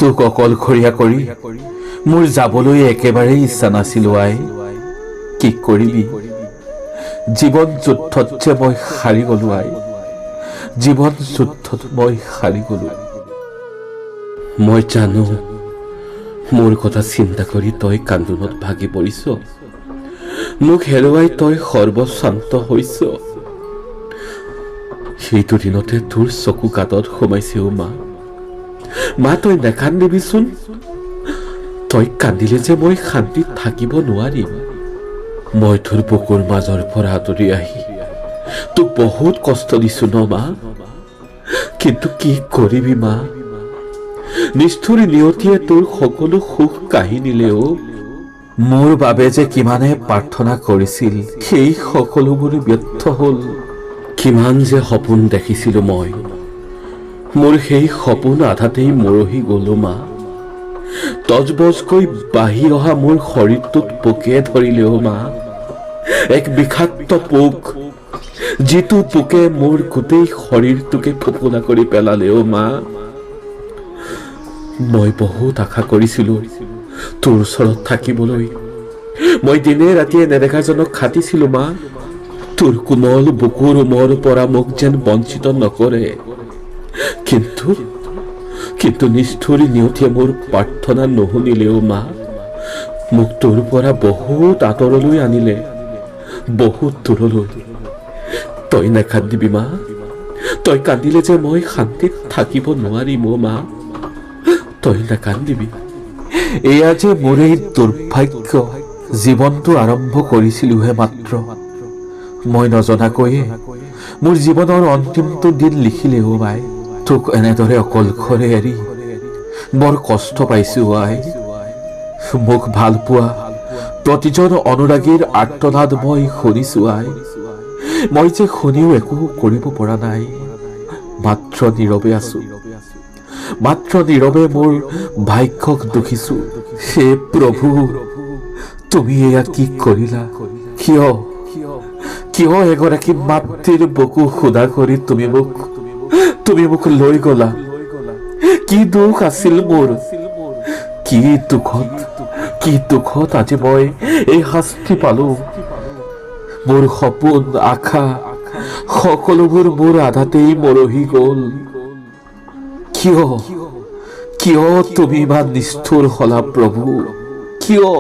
তোক অকলশৰীয়া কৰি মোৰ যাবলৈ একেবাৰে ইচ্ছা নাছিল আই। কি কৰিবি, জীৱন যুদ্ধত যে মই হাৰি গলো আই, জীৱন যুদ্ধত মই হাৰি গলো। মই জানো মোৰ কথা চিন্তা কৰি তই কান্দোনত ভাগি পৰিছ, মোক হেৰুৱাই তই সৰ্বশান্ত হৈছ। সেইটো দিনতে তোৰ চকু কাটত সোমাইছে অ মা। মা তই নেকান্দিবিচোন, তই কান্দিলে যে মই শান্তিত থাকিব নোৱাৰিম। মই তোৰ বুকুৰ মাজৰ পৰা আঁতৰি আহি তোক বহুত কষ্ট দিছো ন মা, কিন্তু কি কৰিবি মা, নিষ্ঠুৰ নিয়তিয়ে তোৰ সকলো সুখ কাঢ়ি নিলেও। মোৰ বাবে যে কিমানে প্ৰাৰ্থনা কৰিছিল, সেই সকলোবোৰ ব্যৰ্থ হল। কিমান যে সপোন দেখিছিলো মই, মোৰ সেই সপোন আধাতেই মৰহি গলো মা। তজবজকৈ বাঢ়ি অহা মোৰ শৰীৰটোত পোকে ধৰিলেও মা, এক বিষাক্ত পোক, যিটো পোকে মোৰ গোটেই শৰীৰটোকে ফোপোলা কৰি পেলালেও মা। মই বহুত আশা কৰিছিলো তোৰ ওচৰত থাকিবলৈ, মই দিনে ৰাতিয়ে নেদেখাজনক খাটিছিলো মা, তোৰ কোমল বুকুৰ মোৰ পৰা মোক যেন বঞ্চিত নকৰে। কিন্তু নিষ্ঠুৰ নিয়তিয়ে মোৰ প্ৰাৰ্থনা নুশুনিলেও মা, মোক তোৰ পৰা বহুত আঁতৰলৈ আনিলে, বহুত দূৰলৈ। তই নেকান্দিবি মা, তই কান্দিলে যে মই শান্তিত থাকিব নোৱাৰিম অ মা, তই নেকান্দিবি। এয়া যে মোৰ এই দুৰ্ভাগ্য, জীৱনটো আৰম্ভ কৰিছিলোহে মাত্ৰ, মই নজনাকৈয়ে মোৰ জীৱনৰ অন্তিমটো দিন লিখিলে অ আই। তোক এনেদৰে অকলশৰে এৰি বৰ কষ্ট পাইছো আই। মোক ভাল পোৱা প্ৰতিজন অনুৰাগীৰ আৰ্তনাদ মই শুনিছো আই। মই যে শুনিও একো কৰিব পৰা নাই, মাত্ৰ নীৰৱে আছো, মাত্ৰ নীৰৱে মোৰ ভাগ্যক দুখিছো। হে প্ৰভু, তুমি এয়া কি কৰিলা? কিয় কিয় এগৰাকী মাতৃৰ বুকু সুদা কৰি তুমি মোক লৈ গলা? কি দুখ আছিল মোৰ, কি দুখত আজি মই এই শাস্তি পালো। মোৰ সপোন আশা সকলোবোৰ মোৰ আধাতেই মৰহি গল। কিয় তুমি ইমান নিষ্ঠুৰ হলা প্ৰভু? কিয়?